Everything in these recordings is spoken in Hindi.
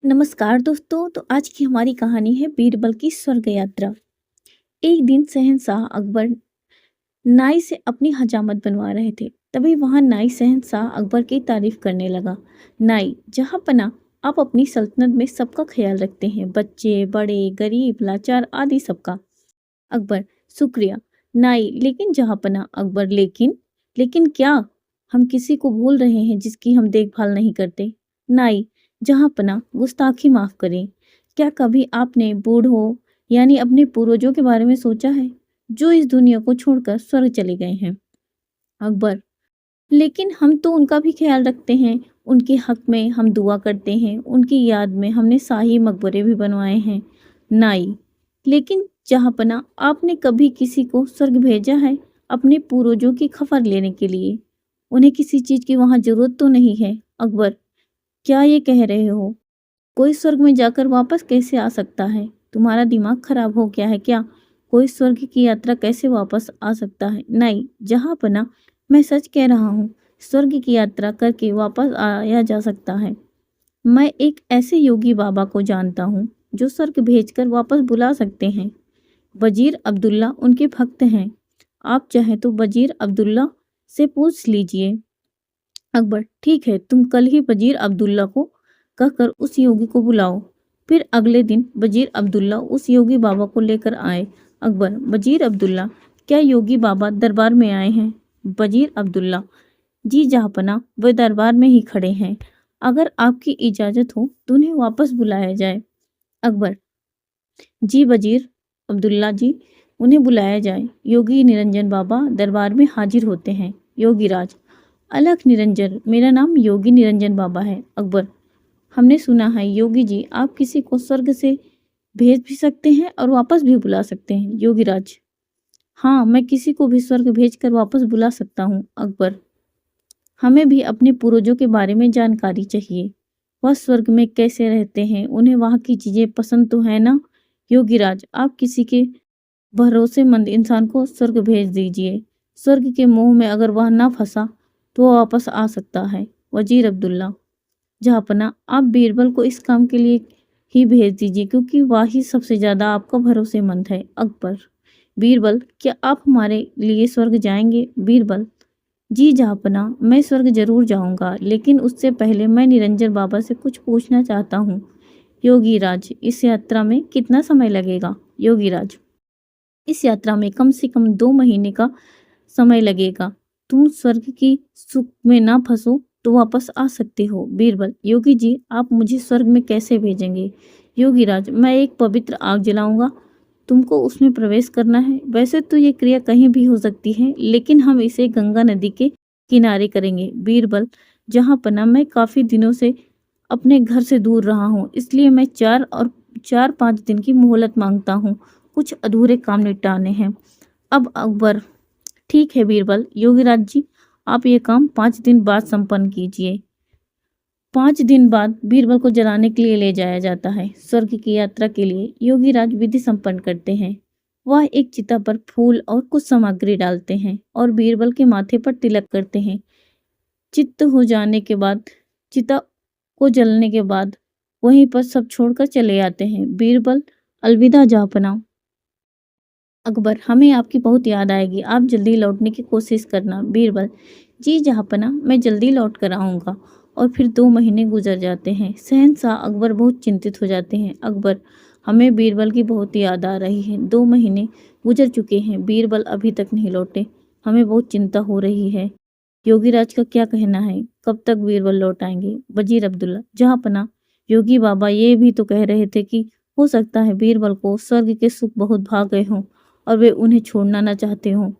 नमस्कार दोस्तों। तो आज की हमारी कहानी है बीरबल की स्वर्ग यात्रा। एक दिन शहंशाह अकबर नाई से अपनी हजामत बनवा रहे थे। तभी वहां नाई शहंशाह अकबर की तारीफ करने लगा। नाई जहां पना, आप अपनी सल्तनत में सबका ख्याल रखते हैं, बच्चे बड़े गरीब लाचार आदि सबका। अकबर, शुक्रिया नाई। लेकिन जहां पना। अकबर, लेकिन लेकिन क्या? हम किसी को भूल रहे हैं जिसकी हम देखभाल नहीं करते। नाई, जहां पना, गुस्ताखी माफ करें। क्या कभी आपने बूढ़ों यानी अपने पूर्वजों के बारे में सोचा है, जो इस दुनिया को छोड़कर स्वर्ग चले गए हैं? अकबर, लेकिन हम तो उनका भी ख्याल रखते हैं। उनके हक में हम दुआ करते हैं। उनकी याद में हमने शाही मकबरे भी बनवाए हैं। नाई, लेकिन जहाँपना, आपने कभी किसी को स्वर्ग भेजा है अपने पूर्वजों की खबर लेने के लिए? उन्हें किसी चीज की वहां जरूरत तो नहीं है। अकबर, क्या ये कह रहे हो? कोई स्वर्ग में जाकर वापस कैसे आ सकता है? तुम्हारा दिमाग खराब हो गया है क्या? कोई स्वर्ग की यात्रा कैसे वापस आ सकता है? नहीं जहाँ पना, मैं सच कह रहा हूँ। स्वर्ग की यात्रा करके वापस आया जा सकता है। मैं एक ऐसे योगी बाबा को जानता हूँ जो स्वर्ग भेजकर वापस बुला सकते हैं। वजीर अब्दुल्ला उनके भक्त हैं। आप चाहें तो वजीर अब्दुल्ला से पूछ लीजिए। अकबर, ठीक है, तुम कल ही वजीर अब्दुल्ला को कहकर उस योगी को बुलाओ। फिर अगले दिन वजीर अब्दुल्ला उस योगी बाबा को लेकर आए। अकबर, वजीर अब्दुल्ला, क्या योगी बाबा दरबार में आए हैं? वजीर अब्दुल्ला, जी जहाँपना, वे दरबार में ही खड़े हैं। अगर आपकी इजाजत हो तो उन्हें वापस बुलाया जाए। अकबर, जी वजीर अब्दुल्ला जी, उन्हें बुलाया जाए। योगी निरंजन बाबा दरबार में हाजिर होते हैं। योगीराज, अलख निरंजन, मेरा नाम योगी निरंजन बाबा है। अकबर, हमने सुना है योगी जी आप किसी को स्वर्ग से भेज भी सकते हैं और वापस भी बुला सकते हैं। योगीराज, हाँ, मैं किसी को भी स्वर्ग भेजकर वापस बुला सकता हूँ। अकबर, हमें भी अपने पूर्वजों के बारे में जानकारी चाहिए। वह स्वर्ग में कैसे रहते हैं, उन्हें वहाँ की चीजें पसंद तो है ना? योगीराज, आप किसी के भरोसेमंद इंसान को स्वर्ग भेज दीजिए। स्वर्ग के मोह में अगर वह ना फंसा तो वह वापस आ सकता है। वजीर अब्दुल्ला, जहाँपना, आप बीरबल को इस काम के लिए ही भेज दीजिए क्योंकि वह ही सबसे ज्यादा आपका भरोसेमंद है। अकबर, बीरबल, क्या आप हमारे लिए स्वर्ग जाएंगे? बीरबल, जी जहाँपना, मैं स्वर्ग जरूर जाऊंगा, लेकिन उससे पहले मैं निरंजन बाबा से कुछ पूछना चाहता हूँ। योगीराज, इस यात्रा में कितना समय लगेगा? योगीराज, इस यात्रा में कम से कम 2 महीने का समय लगेगा। तुम स्वर्ग की सुख में ना फंसो तो वापस आ सकते हो। बीरबल, योगी जी आप मुझे स्वर्ग में कैसे भेजेंगे? योगीराज, मैं एक पवित्र आग जलाऊंगा, तुमको उसमें प्रवेश करना है। वैसे तो ये क्रिया कहीं भी हो सकती है, लेकिन हम इसे गंगा नदी के किनारे करेंगे। बीरबल, जहाँ पना, मैं काफी दिनों से अपने घर से दूर रहा हूँ, इसलिए मैं 4 और 5 दिन की मोहलत मांगता हूँ। कुछ अधूरे काम निपटाने हैं। अब अकबर, ठीक है बीरबल। योगीराज जी, आप ये काम 5 दिन बाद संपन्न कीजिए। 5 दिन बाद बीरबल को जलाने के लिए ले जाया जाता है। स्वर्ग की यात्रा के लिए योगीराज विधि संपन्न करते हैं। वह एक चिता पर फूल और कुछ सामग्री डालते हैं और बीरबल के माथे पर तिलक करते हैं। चित्त हो जाने के बाद, चिता को जलने के बाद वहीं पर सब छोड़कर चले आते हैं। बीरबल, अलविदा जापना। अकबर, हमें आपकी बहुत याद आएगी, आप जल्दी लौटने की कोशिश करना। बीरबल, जी जहाँपना, मैं जल्दी लौट कर आऊँगा। और फिर 2 महीने गुजर जाते हैं। शहंशाह अकबर बहुत चिंतित हो जाते हैं। अकबर, हमें बीरबल की बहुत याद आ रही है। 2 महीने गुजर चुके हैं, बीरबल अभी तक नहीं लौटे, हमें बहुत चिंता हो रही है। योगीराज का क्या कहना है, कब तक बीरबल लौट आएंगे? वजीर अब्दुल्ला, जहाँपना, योगी बाबा ये भी तो कह रहे थे कि हो सकता है बीरबल को स्वर्ग के सुख बहुत भाग गए हों और वे उन्हें छोड़ना न चाहते हों।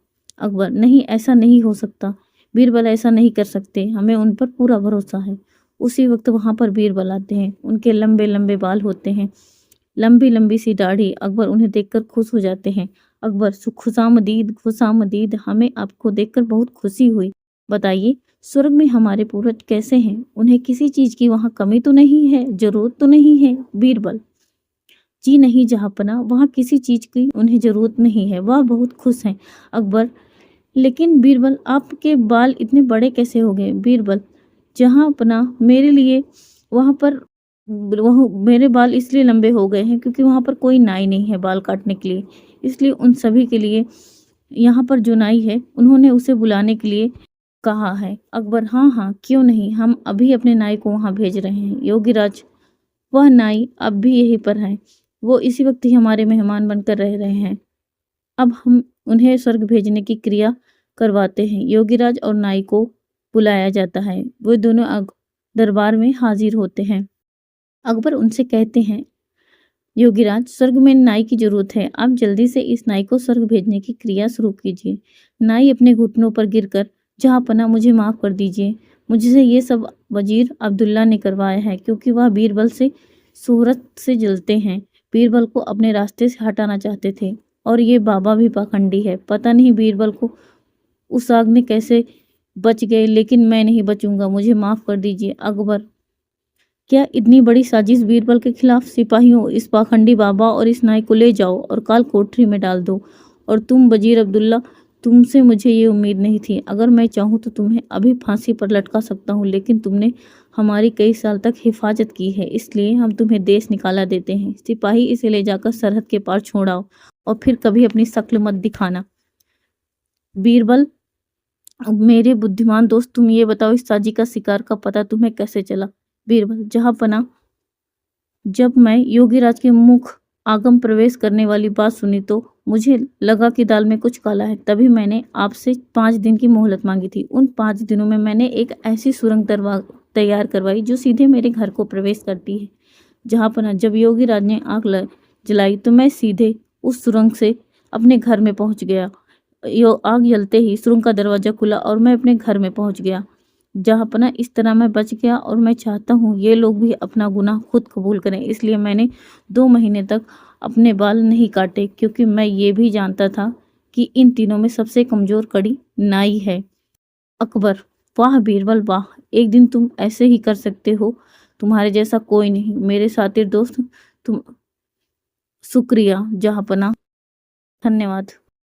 अकबर, नहीं, ऐसा नहीं हो सकता। बीरबल ऐसा नहीं कर सकते, हमें उन पर पूरा भरोसा है। उसी वक्त वहां पर बीरबल आते हैं। उनके लंबे लंबे बाल होते हैं, लंबी लंबी सी दाढ़ी। अकबर उन्हें देखकर खुश हो जाते हैं। अकबर, खुशामदीद खुशामदीद, हमें आपको देखकर बहुत खुशी हुई। बताइए, स्वर्ग में हमारे पूर्वज कैसे हैं? उन्हें किसी चीज की वहां कमी तो नहीं है, जरूरत तो नहीं है? बीरबल, जी नहीं जहाँपना, वहाँ किसी चीज की उन्हें जरूरत नहीं है, वह बहुत खुश हैं। अकबर, लेकिन बीरबल, आपके बाल इतने बड़े कैसे हो गए? बीरबल, जहाँपना, मेरे लिए वहाँ पर वह मेरे बाल इसलिए लंबे हो गए हैं क्योंकि वहाँ पर कोई नाई नहीं है बाल काटने के लिए। इसलिए उन सभी के लिए यहाँ पर जो नाई है उन्होंने उसे बुलाने के लिए कहा है। अकबर हाँ हाँ क्यों नहीं, हम अभी अपने नाई को वहाँ भेज रहे हैं। योगीराज वह नाई अब भी यहीं पर है, वो इसी वक्त ही हमारे मेहमान बनकर रह रहे हैं। अब हम उन्हें स्वर्ग भेजने की क्रिया करवाते हैं। योगीराज और नाई को बुलाया जाता है, वो दोनों दरबार में हाजिर होते हैं। अकबर उनसे कहते हैं, योगीराज स्वर्ग में नाई की जरूरत है, आप जल्दी से इस नाई को स्वर्ग भेजने की क्रिया शुरू कीजिए। नाई अपने घुटनों पर गिरकर, जहाँपनाह मुझे माफ कर दीजिए, मुझसे ये सब वजीर अब्दुल्ला ने करवाया है क्योंकि वह बीरबल से शोहरत से जलते हैं, बीरबल को अपने रास्ते से हटाना चाहते थे। और ये बाबा भी पाखंडी है, पता नहीं बीरबल को उस आग ने कैसे बच गए, लेकिन मैं नहीं बचूंगा, मुझे माफ कर दीजिए। अकबर क्या इतनी बड़ी साजिश बीरबल के खिलाफ? सिपाहियों, इस पाखंडी बाबा और इस नाई को ले जाओ और काल कोठरी में डाल दो। और तुम वजीर अब्दुल्ला, तुमसे मुझे ये उम्मीद नहीं थी। अगर मैं चाहूँ तो तुम्हें अभी फांसी पर लटका सकता हूँ, लेकिन तुमने हमारी कई साल तक हिफाजत की है, इसलिए हम तुम्हें देश निकाला देते हैं। सिपाही, इसे ले जाकर सरहद के पार छोड़ाओ और फिर कभी अपनी शक्ल मत दिखाना। बीरबल, मेरे बुद्धिमान दोस्त, तुम ये बताओ, इस साजी का शिकार का पता तुम्हें कैसे चला? बीरबल, जहाँपनाह, जब मैं योगीराज के मुख आगम प्रवेश करने वाली बात सुनी तो मुझे लगा कि दाल में कुछ काला है। तभी मैंने आपसे 5 दिन की मोहलत मांगी थी। उन 5 दिनों में मैंने एक ऐसी सुरंग तैयार करवाई जो सीधे मेरे घर को प्रवेश करती है। जहाँपनाह, जब योगीराज ने आग जलाई तो मैं सीधे उस सुरंग से अपने घर में पहुंच गया। आग जलते ही सुरंग का दरवाजा खुला और मैं अपने घर में पहुंच गया। जहाँपनाह, इस तरह मैं बच गया और मैं चाहता हूँ ये लोग भी अपना गुनाह खुद कबूल करें। इसलिए मैंने 2 महीने तक अपने बाल नहीं काटे, क्योंकि मैं ये भी जानता था कि इन तीनों में सबसे कमजोर कड़ी नाई है। अकबर, वाह बीरबल वाह, एक दिन तुम ऐसे ही कर सकते हो, तुम्हारे जैसा कोई नहीं। मेरे साथी दोस्त, तुम शुक्रिया जहाँपनाह, धन्यवाद।